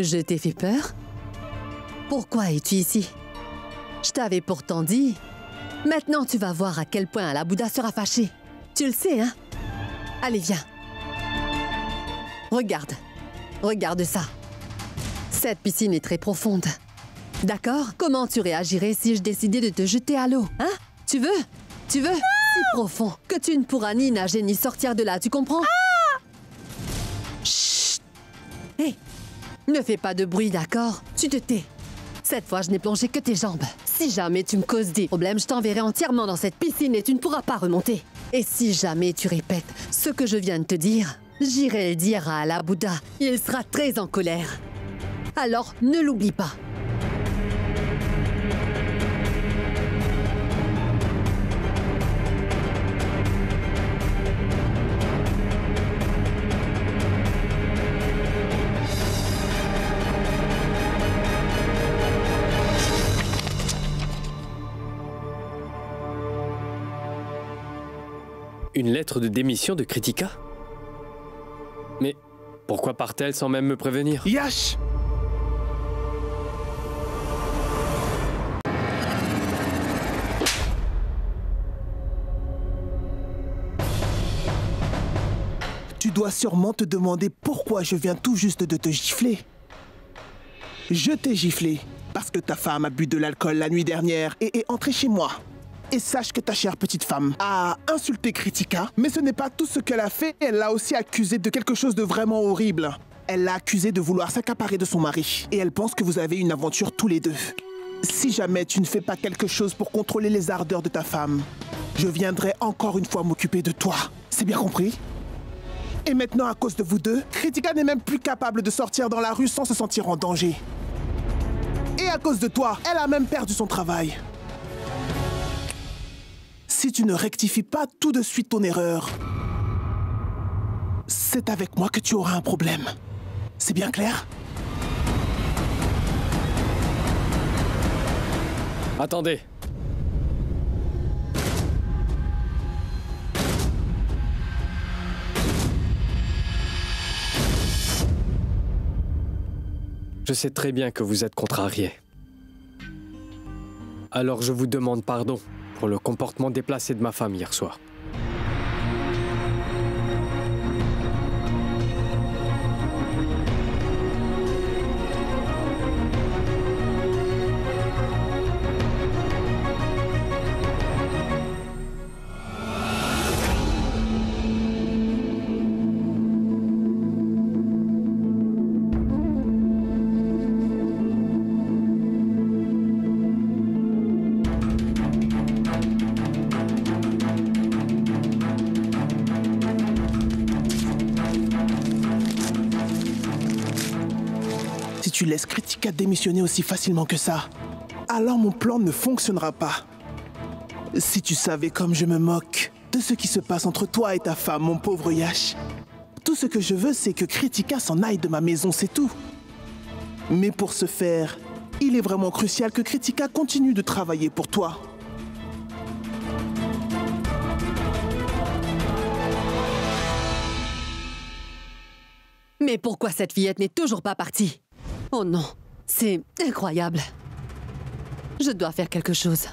Je t'ai fait peur? Pourquoi es-tu ici? Je t'avais pourtant dit. Maintenant, tu vas voir à quel point Alabouda sera fâchée. Tu le sais, hein? Allez, viens. Regarde. Regarde ça. Cette piscine est très profonde. D'accord? Comment tu réagirais si je décidais de te jeter à l'eau? Hein? Tu veux? Tu veux? Si profond que tu ne pourras ni nager ni sortir de là, tu comprends? Chut! Hé! Ne fais pas de bruit, d'accord? Tu te tais. Cette fois, je n'ai plongé que tes jambes. Si jamais tu me causes des problèmes, je t'enverrai entièrement dans cette piscine et tu ne pourras pas remonter. Et si jamais tu répètes ce que je viens de te dire, j'irai le dire à Alabouda. Il sera très en colère. Alors, ne l'oublie pas. Une lettre de démission de Kritika? Mais pourquoi part-elle sans même me prévenir? Yash! Tu dois sûrement te demander pourquoi je viens tout juste de te gifler. Je t'ai giflé parce que ta femme a bu de l'alcool la nuit dernière et est entrée chez moi. Et sache que ta chère petite femme a insulté Kritika, mais ce n'est pas tout ce qu'elle a fait. Elle l'a aussi accusé de quelque chose de vraiment horrible. Elle l'a accusé de vouloir s'accaparer de son mari. Et elle pense que vous avez une aventure tous les deux. Si jamais tu ne fais pas quelque chose pour contrôler les ardeurs de ta femme, je viendrai encore une fois m'occuper de toi. C'est bien compris? Et maintenant, à cause de vous deux, Kritika n'est même plus capable de sortir dans la rue sans se sentir en danger. Et à cause de toi, elle a même perdu son travail. Si tu ne rectifies pas tout de suite ton erreur, c'est avec moi que tu auras un problème. C'est bien clair? Attendez. Je sais très bien que vous êtes contrarié. Alors je vous demande pardon pour le comportement déplacé de ma femme hier soir. Si tu laisses Kritika démissionner aussi facilement que ça, alors mon plan ne fonctionnera pas. Si tu savais comme je me moque de ce qui se passe entre toi et ta femme, mon pauvre Yash. Tout ce que je veux, c'est que Kritika s'en aille de ma maison, c'est tout. Mais pour ce faire, il est vraiment crucial que Kritika continue de travailler pour toi. Mais pourquoi cette fillette n'est toujours pas partie? Oh non, c'est incroyable. Je dois faire quelque chose.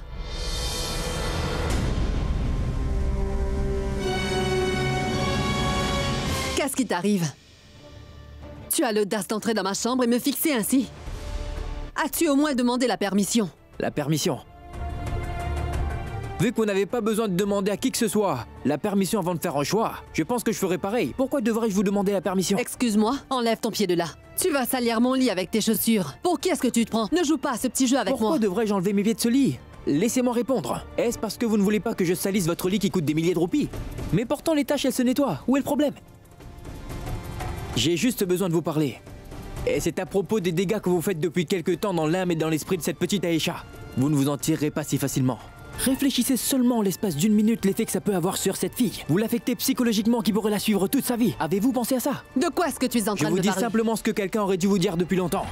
Qu'est-ce qui t'arrive? Tu as l'audace d'entrer dans ma chambre et me fixer ainsi? As-tu au moins demandé la permission? La permission? Vu que vous n'avez pas besoin de demander à qui que ce soit la permission avant de faire un choix, je pense que je ferai pareil. Pourquoi devrais-je vous demander la permission? Excuse-moi, enlève ton pied de là. Tu vas salir mon lit avec tes chaussures. Pour qui est-ce que tu te prends? Ne joue pas à ce petit jeu avec moi. Pourquoi devrais-je enlever mes pieds de ce lit? Laissez-moi répondre. Est-ce parce que vous ne voulez pas que je salisse votre lit qui coûte des milliers de roupies? Mais pourtant les tâches elles se nettoient. Où est le problème? J'ai juste besoin de vous parler. Et c'est à propos des dégâts que vous faites depuis quelque temps dans l'âme et dans l'esprit de cette petite Aïcha. Vous ne vous en tirerez pas si facilement. Réfléchissez seulement en l'espace d'une minute l'effet que ça peut avoir sur cette fille. Vous l'affectez psychologiquement qui pourrait la suivre toute sa vie. Avez-vous pensé à ça? De quoi est-ce que tu es en train de me Je vous dis parler? simplement ce que quelqu'un aurait dû vous dire depuis longtemps.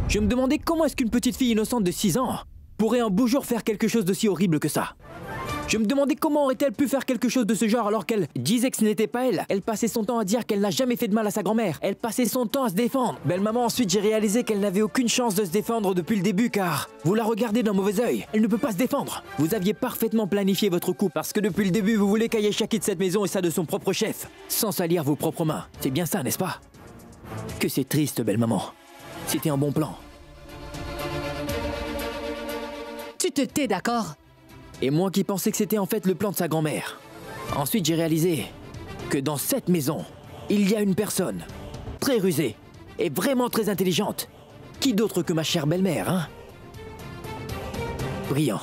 Je me demandais comment est-ce qu'une petite fille innocente de 6 ans pourrait un beau jour faire quelque chose d'aussi horrible que ça. Je me demandais comment aurait-elle pu faire quelque chose de ce genre alors qu'elle disait que ce n'était pas elle. Elle passait son temps à dire qu'elle n'a jamais fait de mal à sa grand-mère. Elle passait son temps à se défendre. Belle maman, ensuite j'ai réalisé qu'elle n'avait aucune chance de se défendre depuis le début car vous la regardez d'un mauvais œil. Elle ne peut pas se défendre. Vous aviez parfaitement planifié votre coup parce que depuis le début vous voulez qu'Ayesha quitte cette maison et ça de son propre chef, sans salir vos propres mains. C'est bien ça, n'est-ce pas? Que c'est triste, belle maman. C'était un bon plan. Tu te tais, d'accord? Et moi qui pensais que c'était en fait le plan de sa grand-mère. Ensuite, j'ai réalisé que dans cette maison, il y a une personne très rusée et vraiment très intelligente. Qui d'autre que ma chère belle-mère, hein? Brillant.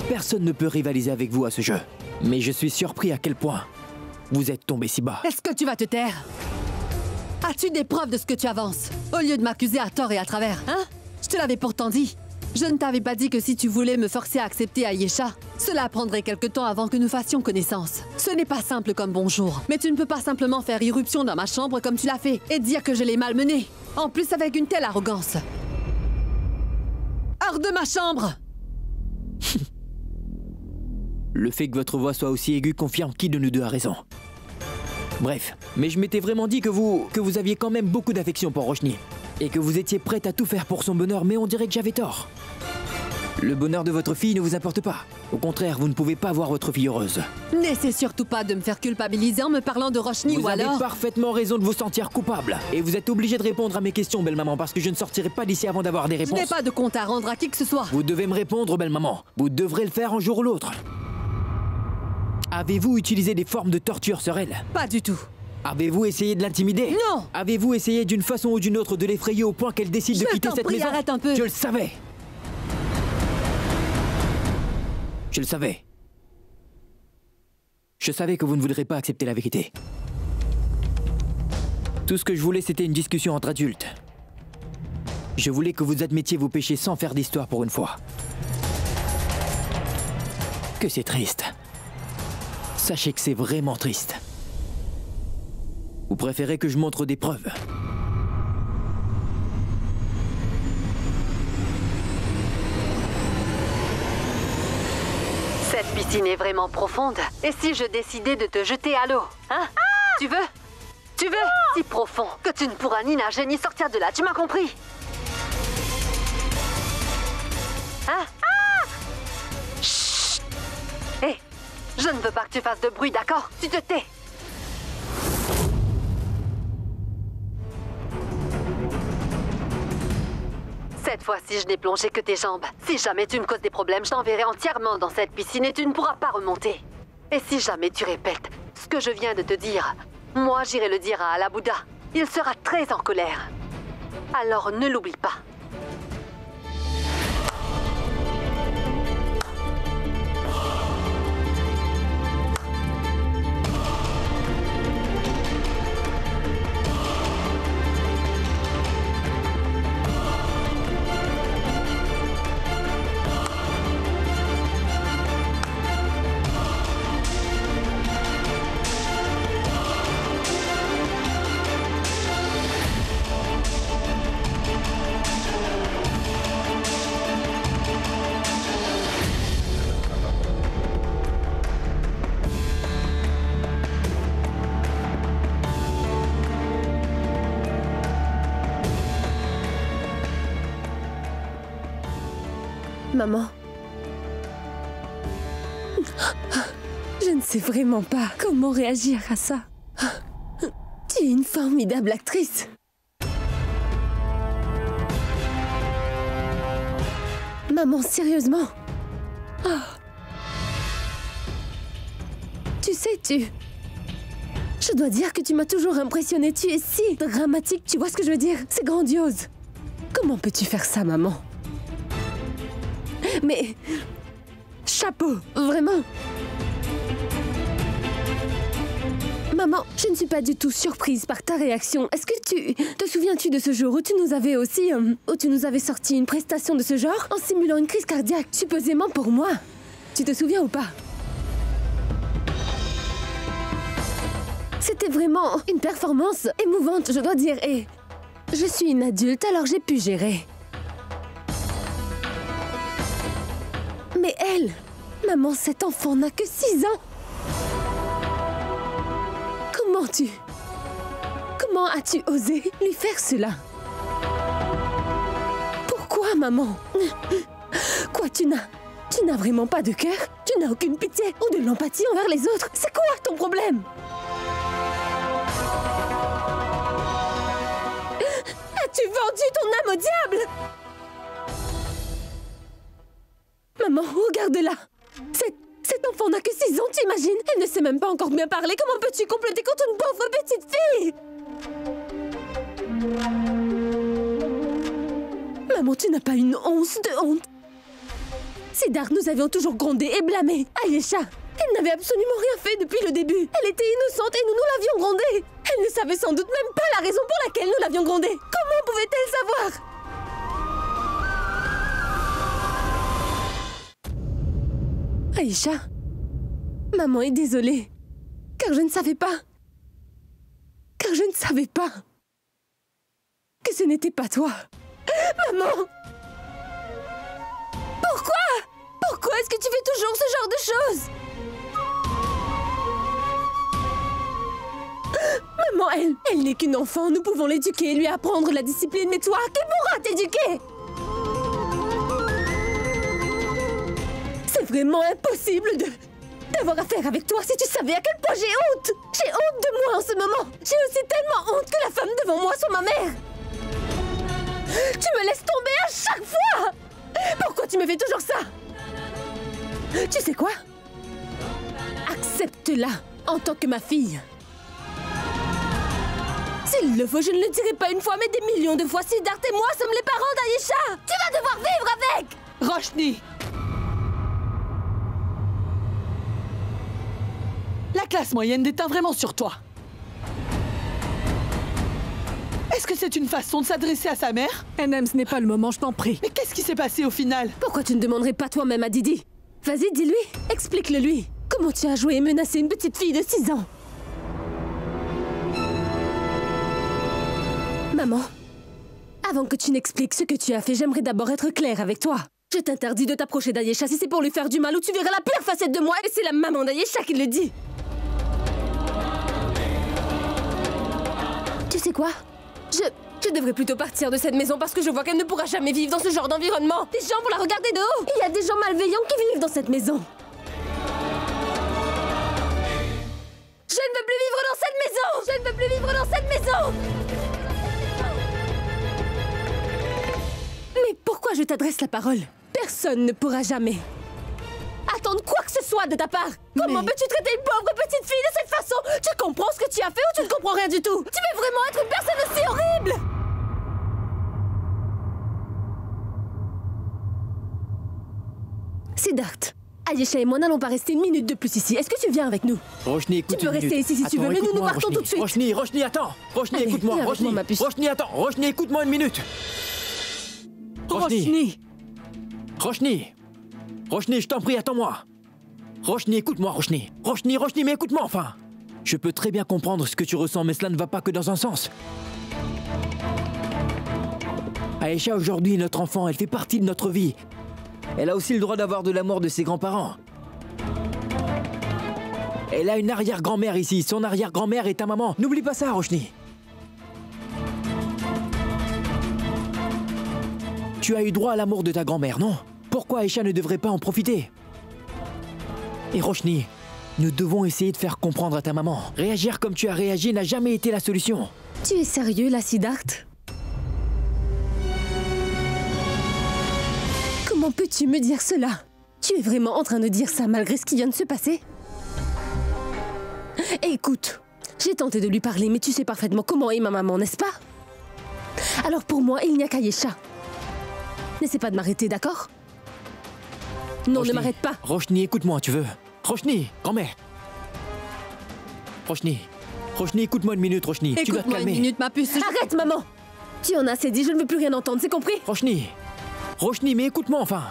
Personne ne peut rivaliser avec vous à ce jeu. Mais je suis surpris à quel point vous êtes tombé si bas. Est-ce que tu vas te taire? As-tu des preuves de ce que tu avances? Au lieu de m'accuser à tort et à travers, hein? Je te l'avais pourtant dit. Je ne t'avais pas dit que si tu voulais me forcer à accepter Ayesha, cela prendrait quelque temps avant que nous fassions connaissance. Ce n'est pas simple comme bonjour, mais tu ne peux pas simplement faire irruption dans ma chambre comme tu l'as fait et dire que je l'ai malmenée. En plus avec une telle arrogance. Hors de ma chambre! Le fait que votre voix soit aussi aiguë confirme qui de nous deux a raison. Bref, mais je m'étais vraiment dit que vous aviez quand même beaucoup d'affection pour Roshni. Et que vous étiez prête à tout faire pour son bonheur, mais on dirait que j'avais tort. Le bonheur de votre fille ne vous importe pas. Au contraire, vous ne pouvez pas voir votre fille heureuse. N'essaie surtout pas de me faire culpabiliser en me parlant de Roshni ou alors... Vous avez parfaitement raison de vous sentir coupable. Et vous êtes obligé de répondre à mes questions, belle maman, parce que je ne sortirai pas d'ici avant d'avoir des réponses. Je n'ai pas de compte à rendre à qui que ce soit. Vous devez me répondre, belle maman. Vous devrez le faire un jour ou l'autre. Avez-vous utilisé des formes de torture sur elle? Pas du tout. Avez-vous essayé de l'intimider? Non! Avez-vous essayé d'une façon ou d'une autre de l'effrayer au point qu'elle décide de quitter cette maison? Arrête un peu. Je le savais. Je le savais. Je savais que vous ne voudrez pas accepter la vérité. Tout ce que je voulais, c'était une discussion entre adultes. Je voulais que vous admettiez vos péchés sans faire d'histoire pour une fois. Que c'est triste. Sachez que c'est vraiment triste. Vous préférez que je montre des preuves? Cette piscine est vraiment profonde. Et si je décidais de te jeter à l'eau? Hein? Tu veux? Tu veux? Si profond que tu ne pourras ni nager ni sortir de là, tu m'as compris? Hein? Chut! Hé! Je ne veux pas que tu fasses de bruit, d'accord? Tu te tais! Cette fois-ci, je n'ai plongé que tes jambes. Si jamais tu me causes des problèmes, je t'enverrai entièrement dans cette piscine et tu ne pourras pas remonter. Et si jamais tu répètes ce que je viens de te dire, moi j'irai le dire à Alabouda. Il sera très en colère. Alors ne l'oublie pas. Maman. Je ne sais vraiment pas comment réagir à ça. Tu es une formidable actrice. Maman, sérieusement. Oh. Tu sais, Je dois dire que tu m'as toujours impressionnée. Tu es si dramatique, tu vois ce que je veux dire? C'est grandiose. Comment peux-tu faire ça, maman? Mais... chapeau, vraiment. Maman, je ne suis pas du tout surprise par ta réaction. Est-ce que te souviens-tu de ce jour où tu nous avais sorti une prestation de ce genre en simulant une crise cardiaque, supposément pour moi? Tu te souviens ou pas? C'était vraiment une performance émouvante, je dois dire, et je suis une adulte, alors j'ai pu gérer. Mais elle, Maman, cet enfant n'a que 6 ans. Comment as-tu osé lui faire cela? Pourquoi, maman? Quoi, tu n'as vraiment pas de cœur? Tu n'as aucune pitié ou de l'empathie envers les autres? C'est quoi ton problème? As-tu vendu ton âme au diable? Maman, regarde-la. Cet enfant n'a que 6 ans, t'imagines? Elle ne sait même pas encore bien parler. Comment peux-tu comploter contre une pauvre petite fille? Maman, tu n'as pas une once de honte? Siddharth, nous avions toujours grondé et blâmé Ayesha. Elle n'avait absolument rien fait depuis le début. Elle était innocente et nous l'avions grondée. Elle ne savait sans doute même pas la raison pour laquelle nous l'avions grondée. Comment pouvait-elle savoir? Ayesha, maman est désolée, car je ne savais pas que ce n'était pas toi. Maman! Pourquoi est-ce que tu fais toujours ce genre de choses? Maman, elle n'est qu'une enfant, nous pouvons l'éduquer et lui apprendre la discipline, mais toi, qui pourra t'éduquer? C'est vraiment impossible d'avoir affaire avec toi. Si tu savais à quel point j'ai honte! J'ai honte de moi en ce moment! J'ai aussi tellement honte que la femme devant moi soit ma mère! Tu me laisses tomber à chaque fois! Pourquoi tu me fais toujours ça? Tu sais quoi? Accepte-la en tant que ma fille. S'il le faut, je ne le dirai pas une fois, mais des millions de fois. Siddharth et moi sommes les parents d'Ayesha! Tu vas devoir vivre avec! Roshni! La classe moyenne déteint vraiment sur toi. Est-ce que c'est une façon de s'adresser à sa mère? NM, ce n'est pas le moment, je t'en prie. Mais qu'est-ce qui s'est passé au final? Pourquoi tu ne demanderais pas toi-même à Didi? Vas-y, dis-lui, explique-le lui. Comment tu as joué et menacé une petite fille de 6 ans? Maman, avant que tu n'expliques ce que tu as fait, j'aimerais d'abord être claire avec toi. Je t'interdis de t'approcher d'Ayesha si c'est pour lui faire du mal ou tu verras la pire facette de moi et c'est la maman d'Ayesha qui le dit. Tu sais quoi? Je devrais plutôt partir de cette maison parce que je vois qu'elle ne pourra jamais vivre dans ce genre d'environnement. Des gens vont la regarder de haut. Il y a des gens malveillants qui vivent dans cette maison. Je ne veux plus vivre dans cette maison! Je ne veux plus vivre dans cette maison! Mais pourquoi je t'adresse la parole? Personne ne pourra jamais attendre quoi que ce soit de ta part. Comment peux-tu traiter une pauvre petite fille de cette façon? Tu comprends ce que tu as fait ou tu ne comprends rien du tout? Tu veux vraiment être une personne aussi horrible? Siddharth, Ayesha et moi n'allons pas rester une minute de plus ici. Est-ce que tu viens avec nous? Roshni, écoute. Tu peux rester ici si tu veux, mais nous partons tout de suite. Roshni, attends. Roshni, Allez, écoute-moi. viens avec Roshni, moi, ma puce. Roshni, attends. Roshni, écoute-moi une minute. Roshni, je t'en prie, attends-moi. Roshni, écoute-moi, Roshni, mais écoute-moi enfin. Je peux très bien comprendre ce que tu ressens, mais cela ne va pas que dans un sens. Ayesha, aujourd'hui, est notre enfant, elle fait partie de notre vie. Elle a aussi le droit d'avoir de l'amour de ses grands-parents. Elle a une arrière-grand-mère ici, son arrière-grand-mère est ta maman. N'oublie pas ça, Roshni. Tu as eu droit à l'amour de ta grand-mère, non? Pourquoi Ayesha ne devrait pas en profiter? Et Roshni, nous devons essayer de faire comprendre à ta maman. Réagir comme tu as réagi n'a jamais été la solution. Tu es sérieux là, Siddharth? Comment peux-tu me dire cela? Tu es vraiment en train de dire ça malgré ce qui vient de se passer? Écoute, j'ai tenté de lui parler, mais tu sais parfaitement comment est ma maman, n'est-ce pas? Alors pour moi, il n'y a qu'Ayesha. N'essaie pas de m'arrêter, d'accord? Non, Roshni, ne m'arrête pas. Roshni, écoute-moi, tu veux? Roshni, grand-mère. Roshni, écoute-moi une minute, Roshni. Tu dois te Écoute-moi une calmer. minute, ma puce. Arrête, maman! Tu en as assez dit, je ne veux plus rien entendre, c'est compris? Roshni, mais écoute-moi enfin.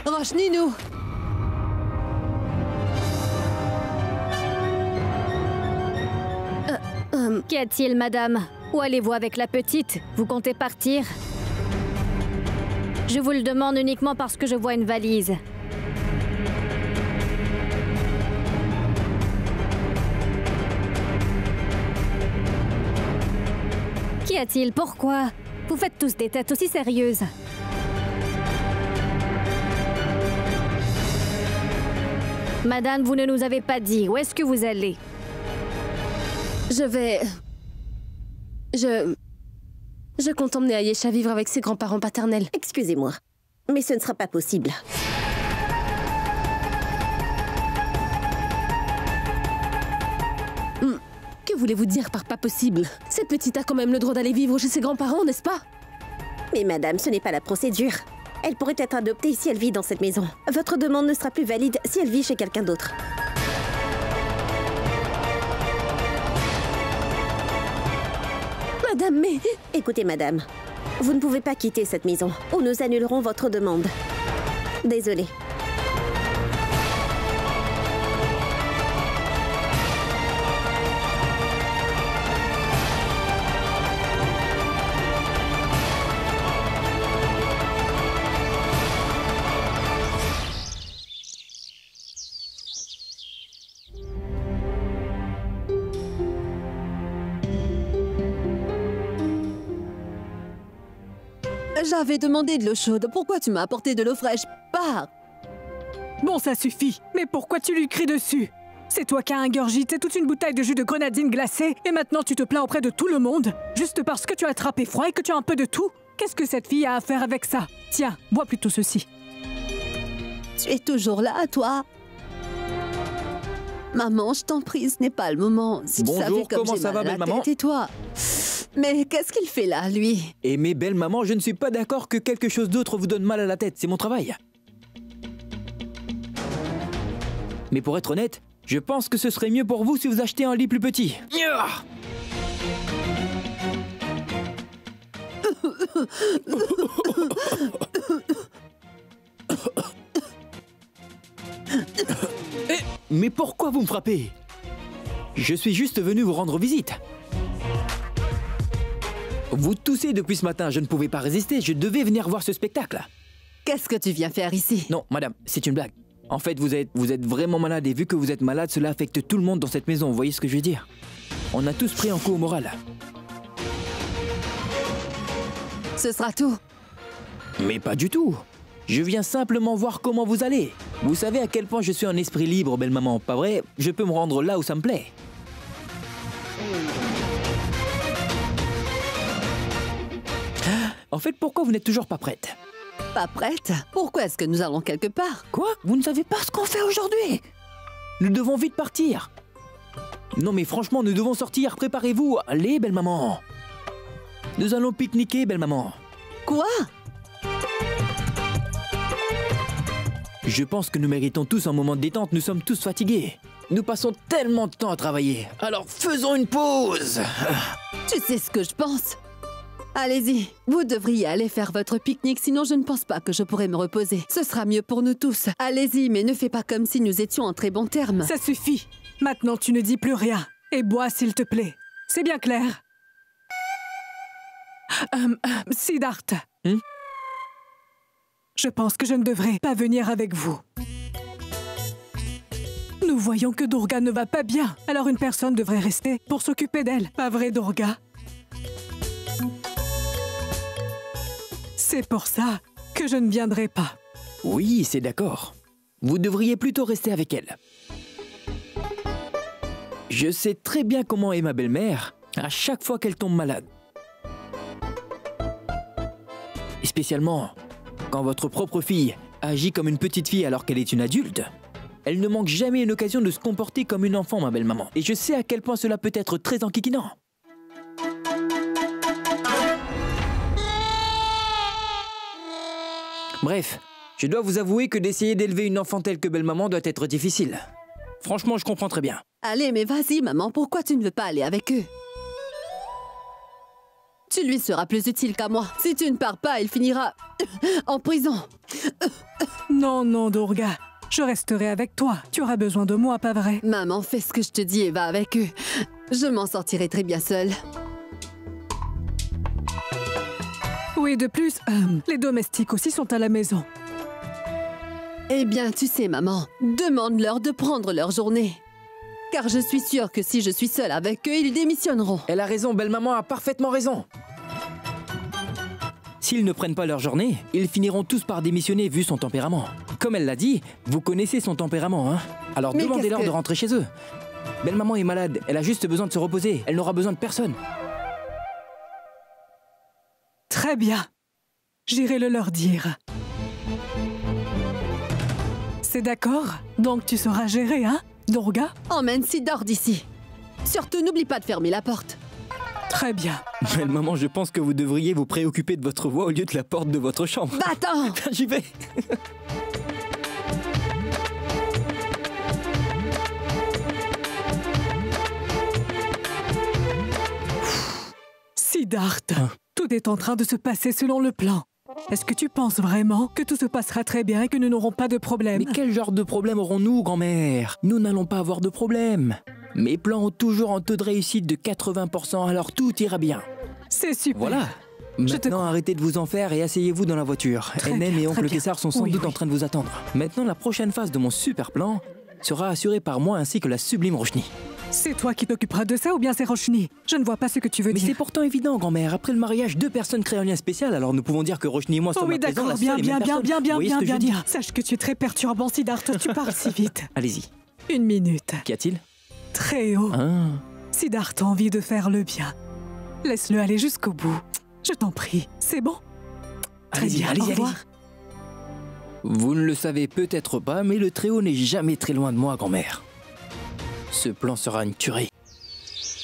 Roshni, nous. Qu'y a-t-il, madame? Où allez-vous avec la petite? Vous comptez partir? Je vous le demande uniquement parce que je vois une valise. Qu'y a-t-il? Pourquoi? Vous faites tous des têtes aussi sérieuses. Madame, vous ne nous avez pas dit. Où est-ce que vous allez? Je compte emmener Ayesha vivre avec ses grands-parents paternels. Excusez-moi, mais ce ne sera pas possible. Que voulez-vous dire par pas possible? Cette petite a quand même le droit d'aller vivre chez ses grands-parents, n'est-ce pas? Mais madame, ce n'est pas la procédure. Elle pourrait être adoptée si elle vit dans cette maison. Votre demande ne sera plus valide si elle vit chez quelqu'un d'autre. Madame, mais... Écoutez, madame, vous ne pouvez pas quitter cette maison ou nous annulerons votre demande. Désolée. J'avais demandé de l'eau chaude. Pourquoi tu m'as apporté de l'eau fraîche? Pars! Bon, ça suffit. Mais pourquoi tu lui cries dessus? C'est toi qui as ingurgité toute une bouteille de jus de grenadine glacée et maintenant tu te plains auprès de tout le monde? Juste parce que tu as attrapé froid et que tu as un peu de tout? Qu'est-ce que cette fille a à faire avec ça? Tiens, bois plutôt ceci. Tu es toujours là, toi? Maman, je t'en prie, ce n'est pas le moment. Si tu savais comme comment j'ai ça va, mal à la belle-maman? tête, tais-toi. Mais qu'est-ce qu'il fait là, lui? Et mes belles mamans, je ne suis pas d'accord que quelque chose d'autre vous donne mal à la tête. C'est mon travail. Mais pour être honnête, je pense que ce serait mieux pour vous si vous achetez un lit plus petit. Mais pourquoi vous me frappez? Je suis juste venu vous rendre visite. Vous toussez depuis ce matin, je ne pouvais pas résister, je devais venir voir ce spectacle. Qu'est-ce que tu viens faire ici? Non, madame, c'est une blague. En fait, vous êtes vraiment malade et vu que vous êtes malade, cela affecte tout le monde dans cette maison, vous voyez ce que je veux dire? On a tous pris un coup au moral. Ce sera tout. Mais pas du tout. Je viens simplement voir comment vous allez. Vous savez à quel point je suis un esprit libre, belle maman, pas vrai? Je peux me rendre là où ça me plaît. En fait, pourquoi vous n'êtes toujours pas prête? Pas prête? Pourquoi est-ce que nous allons quelque part? Quoi? Vous ne savez pas ce qu'on fait aujourd'hui? Nous devons vite partir. Non mais franchement, nous devons sortir. Préparez-vous. Allez, belle maman. Nous allons pique-niquer, belle maman. Quoi? Je pense que nous méritons tous un moment de détente. Nous sommes tous fatigués. Nous passons tellement de temps à travailler. Alors faisons une pause. Tu sais ce que je pense? Allez-y, vous devriez aller faire votre pique-nique, sinon je ne pense pas que je pourrai me reposer. Ce sera mieux pour nous tous. Allez-y, mais ne fais pas comme si nous étions en très bons termes. Ça suffit. Maintenant, tu ne dis plus rien. Et bois, s'il te plaît. C'est bien clair. Siddharth. Je pense que je ne devrais pas venir avec vous. Nous voyons que Durga ne va pas bien. Alors une personne devrait rester pour s'occuper d'elle. Pas vrai, Durga? C'est pour ça que je ne viendrai pas. Oui, c'est d'accord. Vous devriez plutôt rester avec elle. Je sais très bien comment est ma belle-mère à chaque fois qu'elle tombe malade. Et spécialement quand votre propre fille agit comme une petite fille alors qu'elle est une adulte. Elle ne manque jamais une occasion de se comporter comme une enfant, ma belle-maman. Et je sais à quel point cela peut être très enquiquinant. Bref, je dois vous avouer que d'essayer d'élever une enfant telle que belle-maman doit être difficile. Franchement, je comprends très bien. Allez, mais vas-y, maman, pourquoi tu ne veux pas aller avec eux? Tu lui seras plus utile qu'à moi. Si tu ne pars pas, il finira en prison. Non, non, Durga. Je resterai avec toi. Tu auras besoin de moi, pas vrai? Maman, fais ce que je te dis et va avec eux. Je m'en sortirai très bien seule. Oui, Oui, de plus, les domestiques aussi sont à la maison. Eh bien, tu sais, maman, demande-leur de prendre leur journée. Car je suis sûre que si je suis seule avec eux, ils démissionneront. Elle a raison, belle-maman a parfaitement raison. S'ils ne prennent pas leur journée, ils finiront tous par démissionner vu son tempérament. Comme elle l'a dit, vous connaissez son tempérament, hein? Alors Mais demandez-leur qu'est-ce de que- rentrer chez eux. Belle-maman est malade, elle a juste besoin de se reposer. Elle n'aura besoin de personne. Très bien. J'irai le leur dire. C'est d'accord? Donc tu sauras gérer, hein, Durga? Emmène Sidor d'ici. Surtout, n'oublie pas de fermer la porte. Très bien. Belle-maman, je pense que vous devriez vous préoccuper de votre voix au lieu de la porte de votre chambre. Va-t'en! J'y vais. Siddharth, tout est en train de se passer selon le plan. Est-ce que tu penses vraiment que tout se passera très bien et que nous n'aurons pas de problème? Mais quel genre de problème aurons-nous, grand-mère? Nous n'allons pas avoir de problème. Mes plans ont toujours un taux de réussite de 80%, alors tout ira bien. C'est super. Voilà. Je te Maintenant, crois. arrêtez de vous en faire et asseyez-vous dans la voiture. Très Enem bien, et très oncle bien. Kessar sont sans Oui, doute oui. en train de vous attendre. Maintenant, la prochaine phase de mon super plan sera assurée par moi ainsi que la sublime Roshni. C'est toi qui t'occuperas de ça ou bien c'est Roshni? Je ne vois pas ce que tu veux Mais dire. c'est pourtant évident, grand-mère. Après le mariage, deux personnes créent un lien spécial, alors nous pouvons dire que Roshni et moi Oh sommes oui, à présent d'accord, la bien, seule et bien, même bien, personne. bien, bien, Vous voyez bien, ce que je bien, veux dire bien. Sache que tu es très perturbant, Siddharth. Tu parles si vite. Allez-y. 1 minute. Qu'y a-t-il? Très haut. Ah. Siddharth a envie de faire le bien. Laisse-le aller jusqu'au bout. Je t'en prie. C'est bon? Très Allez-y, bien. allez-y, Au revoir. allez-y. Vous ne le savez peut-être pas, mais le Très-Haut n'est jamais très loin de moi, grand-mère. Ce plan sera une tuerie.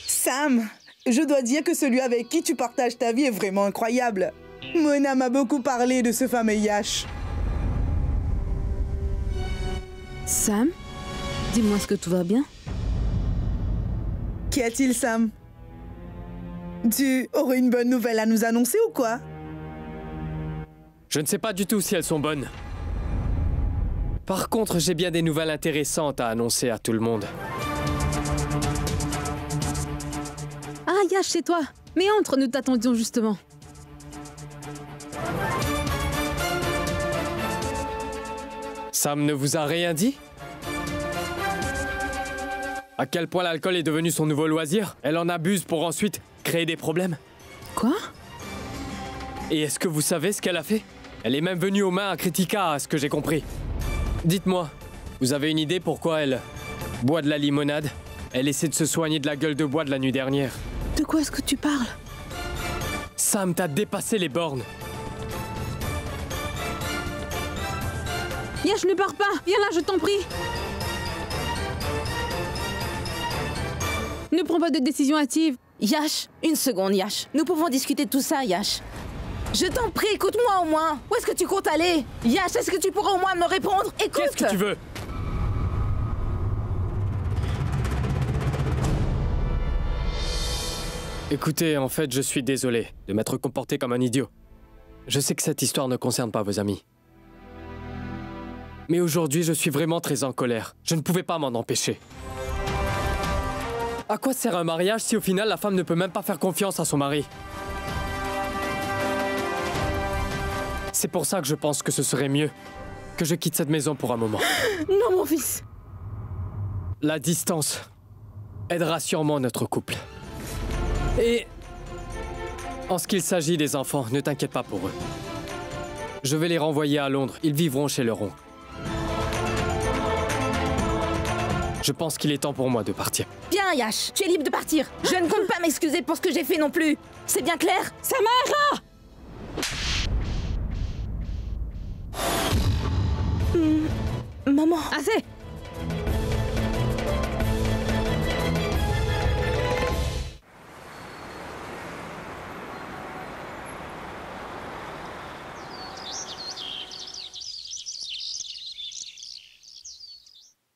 Sam, je dois dire que celui avec qui tu partages ta vie est vraiment incroyable. Mona m'a beaucoup parlé de ce fameux Yash. Sam, dis-moi ce que tout va bien. Qu'y a-t-il, Sam? Tu aurais une bonne nouvelle à nous annoncer ou quoi? Je ne sais pas du tout si elles sont bonnes. Par contre, j'ai bien des nouvelles intéressantes à annoncer à tout le monde. Ah, Yash, c'est toi. Mais entre, nous t'attendions justement. Sam ne vous a rien dit? À quel point l'alcool est devenu son nouveau loisir? Elle en abuse pour ensuite créer des problèmes. Quoi? Et est-ce que vous savez ce qu'elle a fait? Elle est même venue aux mains à Kritika, à ce que j'ai compris. Dites-moi, vous avez une idée pourquoi elle boit de la limonade? Elle essaie de se soigner de la gueule de bois de la nuit dernière. De quoi est-ce que tu parles? Sam, t'as dépassé les bornes. Yash, ne pars pas. Viens là, je t'en prie. Ne prends pas de décision hâtive. Yash, une seconde, Yash. Nous pouvons discuter de tout ça, Yash. Je t'en prie, écoute-moi au moins. Où est-ce que tu comptes aller? Yash, est-ce que tu pourras au moins me répondre? Écoute! Qu'est-ce que tu veux? Écoutez, en fait, je suis désolé de m'être comporté comme un idiot. Je sais que cette histoire ne concerne pas vos amis. Mais aujourd'hui, je suis vraiment très en colère. Je ne pouvais pas m'en empêcher. À quoi sert un mariage si au final la femme ne peut même pas faire confiance à son mari? C'est pour ça que je pense que ce serait mieux que je quitte cette maison pour un moment. Non, mon fils. La distance aidera sûrement notre couple. Et en ce qu'il s'agit des enfants, ne t'inquiète pas pour eux. Je vais les renvoyer à Londres. Ils vivront chez leur oncle. Je pense qu'il est temps pour moi de partir. Bien, Yash, tu es libre de partir. Je ne compte pas m'excuser pour ce que j'ai fait non plus. C'est bien clair? Samara! Maman. Assez!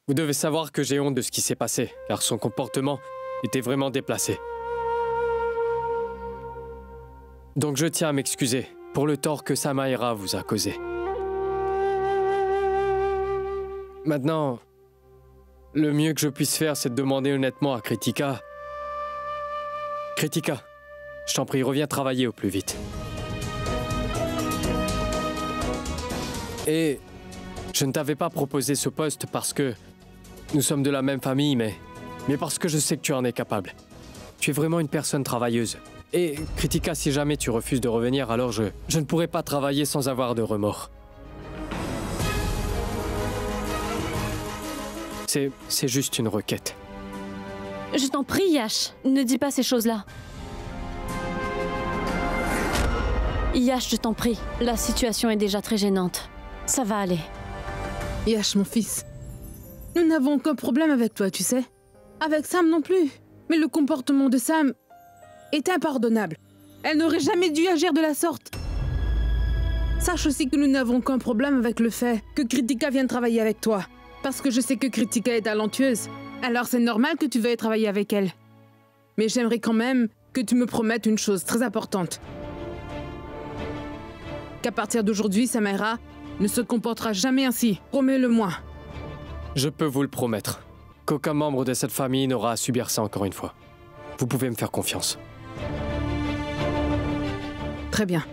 Vous devez savoir que j'ai honte de ce qui s'est passé, car son comportement était vraiment déplacé. Donc je tiens à m'excuser pour le tort que Samaira vous a causé. Maintenant, le mieux que je puisse faire, c'est de demander honnêtement à Kritika. Kritika, je t'en prie, reviens travailler au plus vite. Et je ne t'avais pas proposé ce poste parce que nous sommes de la même famille, mais parce que je sais que tu en es capable. Tu es vraiment une personne travailleuse. Et Kritika, si jamais tu refuses de revenir, alors je ne pourrai pas travailler sans avoir de remords. C'est juste une requête. Je t'en prie, Yash, ne dis pas ces choses-là. Yash, je t'en prie, la situation est déjà très gênante. Ça va aller. Yash, mon fils, nous n'avons aucun problème avec toi, tu sais. Avec Sam non plus. Mais le comportement de Sam est impardonnable. Elle n'aurait jamais dû agir de la sorte. Sache aussi que nous n'avons aucun problème avec le fait que Kritika vienne travailler avec toi. Parce que je sais que Kritika est talentueuse. Alors c'est normal que tu veuilles travailler avec elle. Mais j'aimerais quand même que tu me promettes une chose très importante. Qu'à partir d'aujourd'hui, Samira ne se comportera jamais ainsi. Promets-le-moi. Je peux vous le promettre. Qu'aucun membre de cette famille n'aura à subir ça encore une fois. Vous pouvez me faire confiance. Très bien.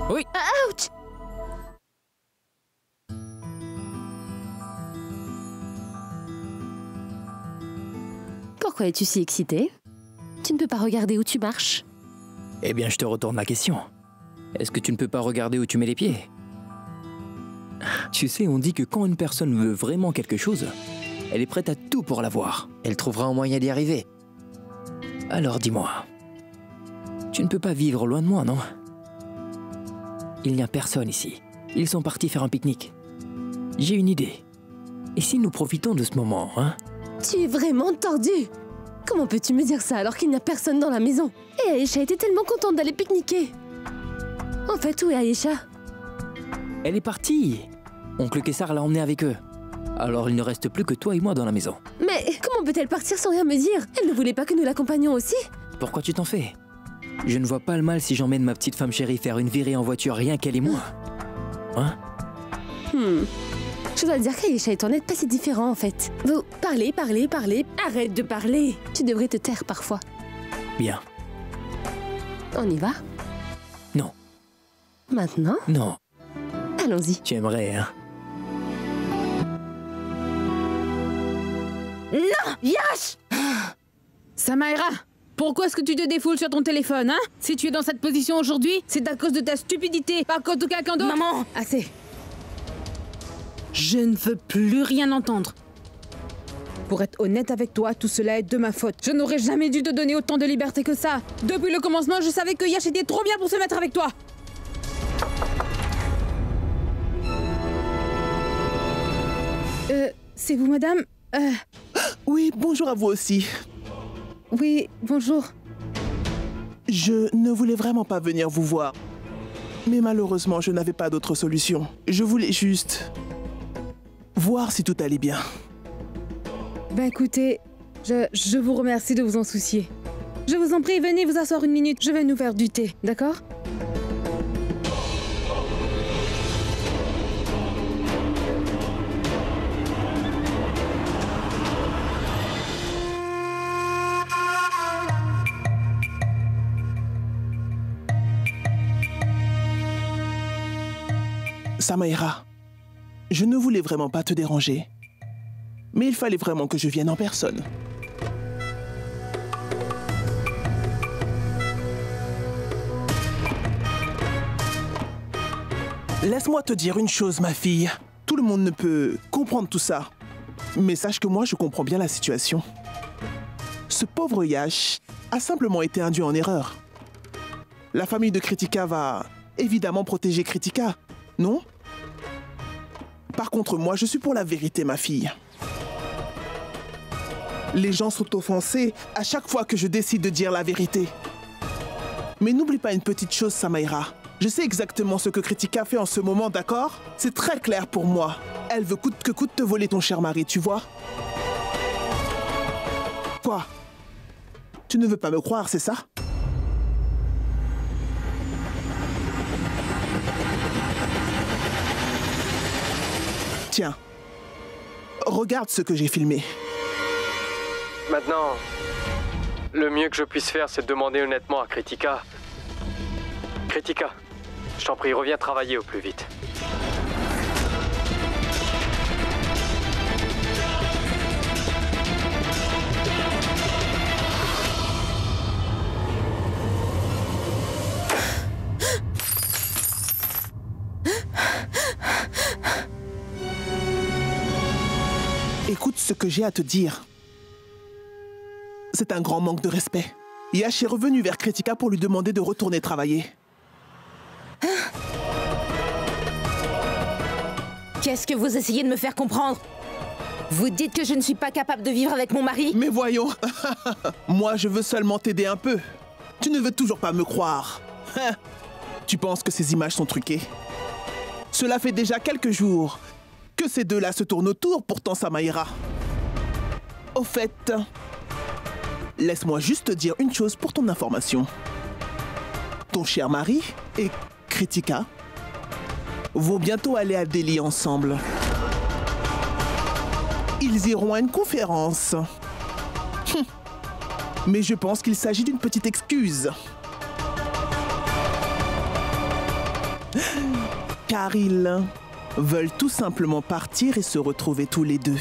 Oui. Ouch! Pourquoi es-tu si excitée? Tu ne peux pas regarder où tu marches. Eh bien, je te retourne la question. Est-ce que tu ne peux pas regarder où tu mets les pieds? Tu sais, on dit que quand une personne veut vraiment quelque chose, elle est prête à tout pour l'avoir. Elle trouvera un moyen d'y arriver. Alors dis-moi, tu ne peux pas vivre loin de moi, non? Il n'y a personne ici. Ils sont partis faire un pique-nique. J'ai une idée. Et si nous profitons de ce moment, hein? Tu es vraiment tordu. Comment peux-tu me dire ça alors qu'il n'y a personne dans la maison? Et Aïcha était tellement contente d'aller pique-niquer. En fait, où est Aïcha? Elle est partie. Oncle Kessar l'a emmenée avec eux. Alors il ne reste plus que toi et moi dans la maison. Mais comment peut-elle partir sans rien me dire? Elle ne voulait pas que nous l'accompagnions aussi? Pourquoi tu t'en fais? Je ne vois pas le mal si j'emmène ma petite femme chérie faire une virée en voiture rien qu'elle et moi. Hein? Je dois dire qu'Aïcha et ton n'est pas si différent en fait. Vous parlez. Arrête de parler. Tu devrais te taire parfois. Bien. On y va? Non. Maintenant? Non. Allons-y. Tu aimerais, hein? Non! Yash! Samira, pourquoi est-ce que tu te défoules sur ton téléphone, hein? Si tu es dans cette position aujourd'hui, c'est à cause de ta stupidité, pas à cause de quelqu'un d'autre. Maman! Assez. Je ne veux plus rien entendre. Pour être honnête avec toi, tout cela est de ma faute. Je n'aurais jamais dû te donner autant de liberté que ça. Depuis le commencement, je savais que Yash était trop bien pour se mettre avec toi. C'est vous, madame? Oui, bonjour à vous aussi. Oui, bonjour. Je ne voulais vraiment pas venir vous voir. Mais malheureusement, je n'avais pas d'autre solution. Je voulais juste voir si tout allait bien. Ben écoutez, je vous remercie de vous en soucier. Je vous en prie, venez vous asseoir une minute. Je vais nous faire du thé, d'accord? Samira, je ne voulais vraiment pas te déranger. Mais il fallait vraiment que je vienne en personne. Laisse-moi te dire une chose, ma fille. Tout le monde ne peut comprendre tout ça. Mais sache que moi, je comprends bien la situation. Ce pauvre Yash a simplement été induit en erreur. La famille de Kritika va évidemment protéger Kritika, non? Par contre, moi, je suis pour la vérité, ma fille. Les gens sont offensés à chaque fois que je décide de dire la vérité. Mais n'oublie pas une petite chose, Samira. Je sais exactement ce que Kritika fait en ce moment, d'accord? C'est très clair pour moi. Elle veut coûte que coûte te voler ton cher mari, tu vois? Quoi? Tu ne veux pas me croire, c'est ça? Tiens, regarde ce que j'ai filmé. Maintenant, le mieux que je puisse faire, c'est de demander honnêtement à Kritika. Kritika, je t'en prie, reviens travailler au plus vite. Écoute ce que j'ai à te dire. C'est un grand manque de respect. Yash est revenu vers Kritika pour lui demander de retourner travailler. Qu'est-ce que vous essayez de me faire comprendre? Vous dites que je ne suis pas capable de vivre avec mon mari? Mais voyons, moi je veux seulement t'aider un peu. Tu ne veux toujours pas me croire. Tu penses que ces images sont truquées? Cela fait déjà quelques jours que ces deux-là se tournent autour, pourtant Samaïra. Au fait, laisse-moi juste te dire une chose pour ton information. Ton cher mari et Kritika vont bientôt aller à Delhi ensemble. Ils iront à une conférence. Mais je pense qu'il s'agit d'une petite excuse. Car ils veulent tout simplement partir et se retrouver tous les deux.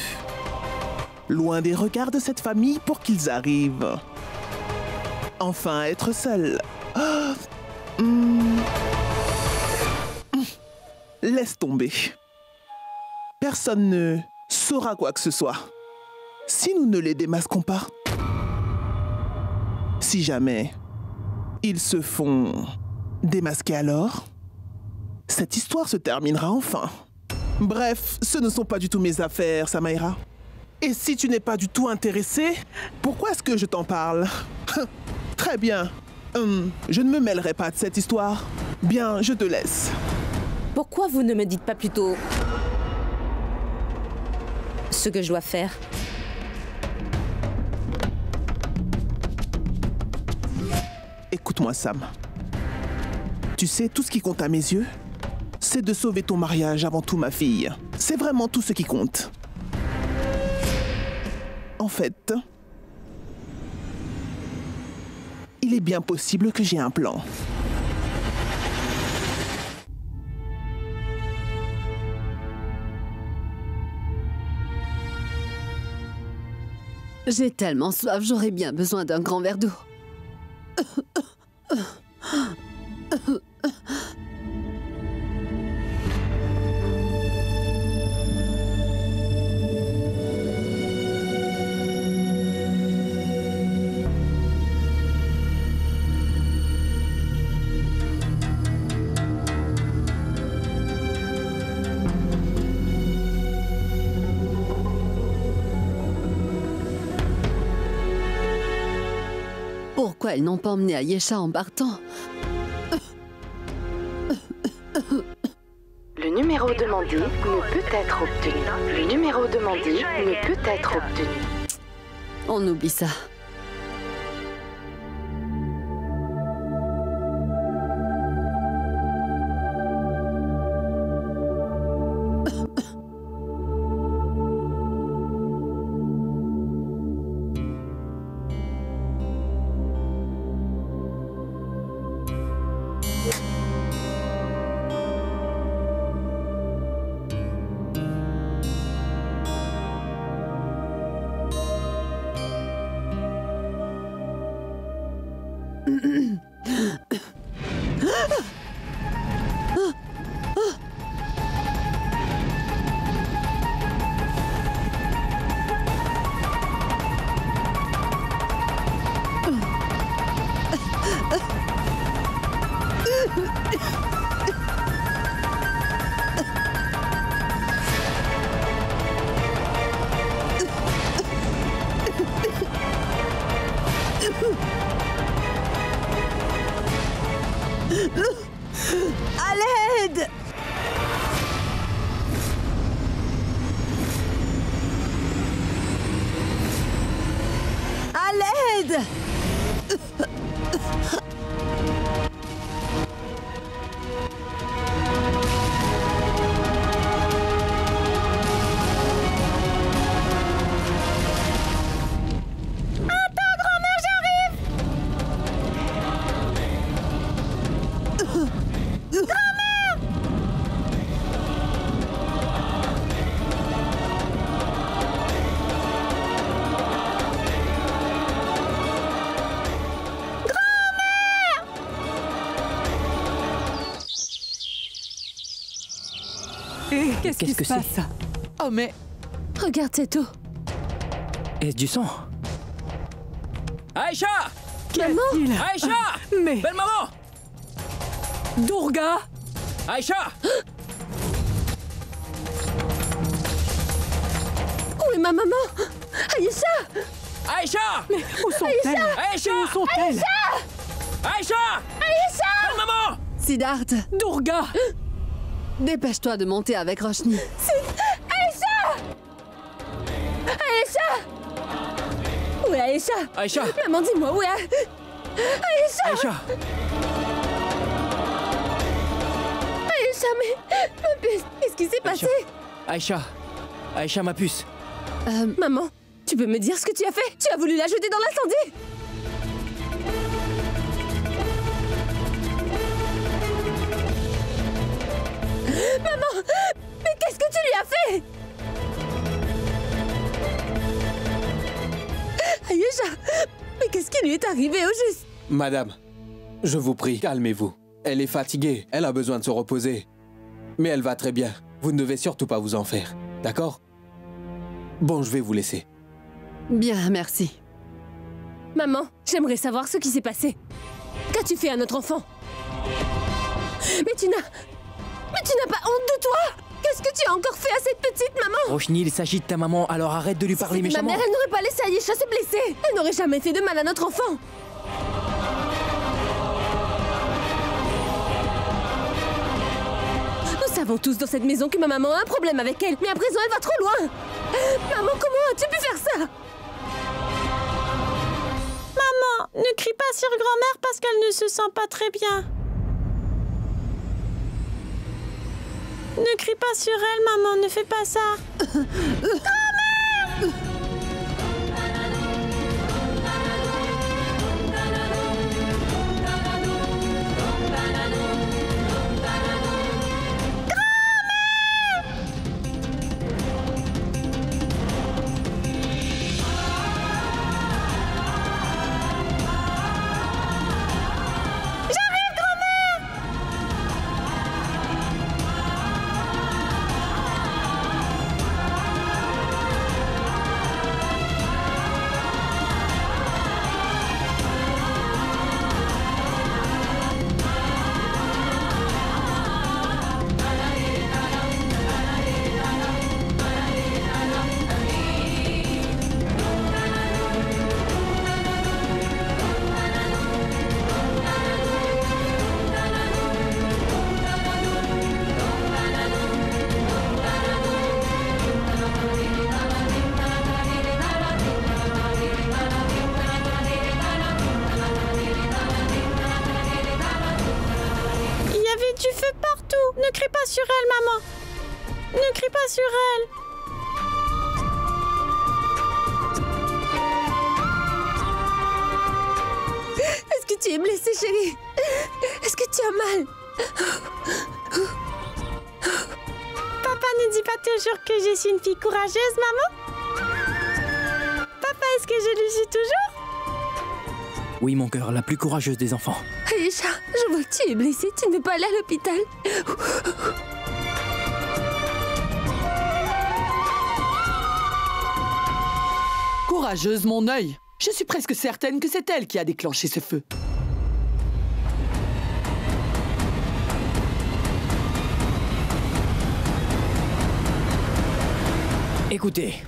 Loin des regards de cette famille pour qu'ils arrivent. Enfin, à être seuls. Laisse tomber. Personne ne saura quoi que ce soit. Si nous ne les démasquons pas. Si jamais ils se font démasquer alors, cette histoire se terminera enfin. Bref, ce ne sont pas du tout mes affaires, Samaïra. Et si tu n'es pas du tout intéressé, pourquoi est-ce que je t'en parle? Très bien. Je ne me mêlerai pas de cette histoire. Bien, je te laisse. Pourquoi vous ne me dites pas plutôt ce que je dois faire? Écoute-moi, Sam. Tu sais, tout ce qui compte à mes yeux, c'est de sauver ton mariage avant tout, ma fille. C'est vraiment tout ce qui compte. En fait, il est bien possible que j'ai un plan. J'ai tellement soif, j'aurais bien besoin d'un grand verre d'eau. Pourquoi ils n'ont pas emmené Ayesha en partant? Le numéro demandé ne peut être obtenu. Le numéro demandé ne peut être obtenu. On oublie ça. À l'aide! À l'aide! Qu'est-ce qui se passe? Oh mais... Regarde cette eau. Est-ce du sang? Aïcha! Maman! Aïcha! Mais... Belle maman! Durga! Aïcha! Où est ma maman? Aïcha! Aïcha! Mais où sont-elles? Aïcha! Où sont-elles? Aïcha! Aïcha! Belle maman! Siddharth, Durga! dépêche-toi de monter avec Roshni. Aïcha! Aïcha! Où est Aïcha? Aïcha! Maman, dis-moi où est Aïcha? Aïcha! Aïcha, mais qu'est-ce qui s'est passé? Aïcha! Aïcha, ma puce! Maman, tu peux me dire ce que tu as fait? Tu as voulu la jeter dans l'incendie? Maman, mais qu'est-ce que tu lui as fait? Aïcha, mais qu'est-ce qui lui est arrivé au juste? Madame, je vous prie, calmez-vous. Elle est fatiguée, elle a besoin de se reposer. Mais elle va très bien. Vous ne devez surtout pas vous en faire, d'accord? Bon, je vais vous laisser. Bien, merci. Maman, j'aimerais savoir ce qui s'est passé. Qu'as-tu fait à notre enfant? Mais tu n'as pas honte de toi? Qu'est-ce que tu as encore fait à cette petite maman? Roshni, il s'agit de ta maman, alors arrête de lui parler Ma méchamment. mère, elle n'aurait pas laissé Aïcha se blesser. Elle n'aurait jamais fait de mal à notre enfant. Nous savons tous dans cette maison que ma maman a un problème avec elle, mais à présent elle va trop loin. Maman, comment as-tu pu faire ça? Maman, ne crie pas sur grand-mère parce qu'elle ne se sent pas très bien. Ne crie pas sur elle, maman, ne fais pas ça. Grand-mère! Du feu partout. Ne crie pas sur elle, maman. Ne crie pas sur elle. Est-ce que tu es blessée, chérie? Est-ce que tu as mal? Papa ne dit pas toujours que je suis une fille courageuse, maman? Papa, est-ce que je le suis toujours? Oui, mon cœur, la plus courageuse des enfants. Aïcha, je vois que tu es blessée. Tu ne veux pas aller à l'hôpital? Courageuse, mon œil. Je suis presque certaine que c'est elle qui a déclenché ce feu. Écoutez,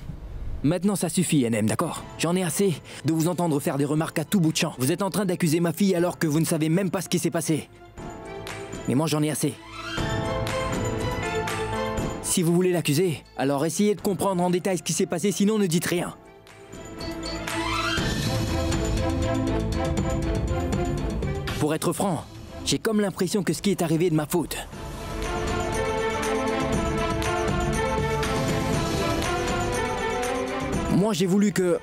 maintenant ça suffit, NM, d'accord? J'en ai assez de vous entendre faire des remarques à tout bout de champ. Vous êtes en train d'accuser ma fille alors que vous ne savez même pas ce qui s'est passé. Mais moi j'en ai assez. Si vous voulez l'accuser, alors essayez de comprendre en détail ce qui s'est passé, sinon ne dites rien. Pour être franc, j'ai comme l'impression que ce qui est arrivé est de ma faute. Moi, j'ai voulu que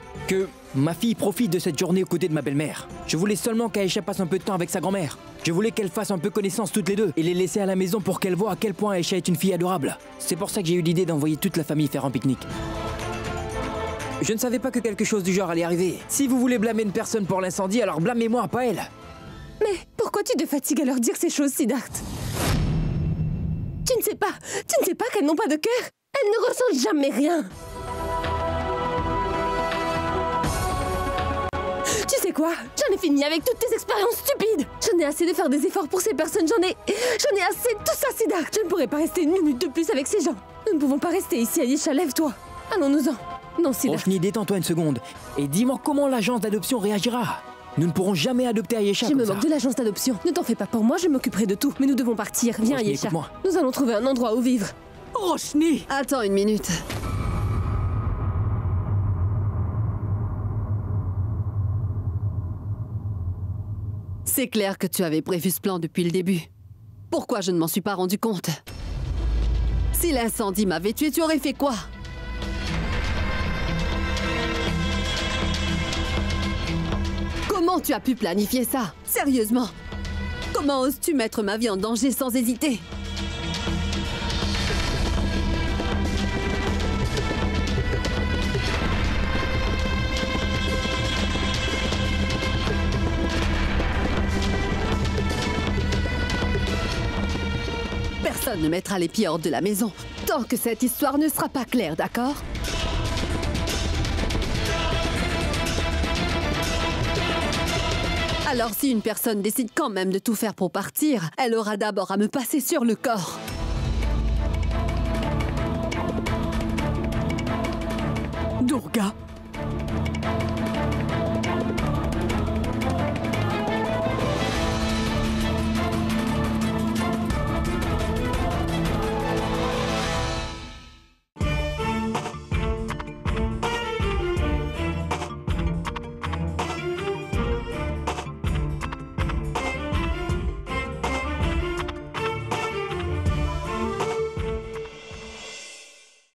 ma fille profite de cette journée aux côtés de ma belle-mère. Je voulais seulement qu'Aïcha passe un peu de temps avec sa grand-mère. Je voulais qu'elle fasse un peu connaissance toutes les deux et les laisser à la maison pour qu'elle voie à quel point Aïcha est une fille adorable. C'est pour ça que j'ai eu l'idée d'envoyer toute la famille faire un pique-nique. Je ne savais pas que quelque chose du genre allait arriver. Si vous voulez blâmer une personne pour l'incendie, alors blâmez-moi, pas elle. 「 Mais pourquoi tu te fatigues à leur dire ces choses, Siddharth? 」 « 「 Mais pourquoi tu te fatigues à leur dire ces choses, Siddharth? 」 « 」 « 」 « 」 « 」 « 」 « 」 « 」 « 」 « 」 « 」 « 」 « 」 « 」 « 」 « 」 « 」 « 」 « 」 « 」 « 」 « 」 « 」 « 」 « 」 « 」 « 」 « 」 « 」 « Tu ne sais pas qu'elles n'ont pas de cœur. Elles ne ressentent jamais rien. Tu sais quoi? J'en ai fini avec toutes tes expériences stupides. J'en ai assez de faire des efforts pour ces personnes. J'en ai assez de tout ça, Sida. Je ne pourrais pas rester une minute de plus avec ces gens. Nous ne pouvons pas rester ici, Ayesha. Lève-toi. Allons-nous-en. Non, Sida. Roshni, détends-toi une seconde. Et dis-moi comment l'agence d'adoption réagira. Nous ne pourrons jamais adopter Ayesha Je comme me ça. moque de l'agence d'adoption. Ne t'en fais pas pour moi, je m'occuperai de tout. Mais nous devons partir. Viens, Roshni, Ayesha. écoute-moi. Nous allons trouver un endroit où vivre. Roshni! Attends une minute. C'est clair que tu avais prévu ce plan depuis le début. Pourquoi je ne m'en suis pas rendu compte? Si l'incendie m'avait tué, tu aurais fait quoi? Comment tu as pu planifier ça? Sérieusement? Comment oses-tu mettre ma vie en danger sans hésiter? Personne ne mettra les pieds hors de la maison tant que cette histoire ne sera pas claire, d'accord? Alors si une personne décide quand même de tout faire pour partir, elle aura d'abord à me passer sur le corps. Durga,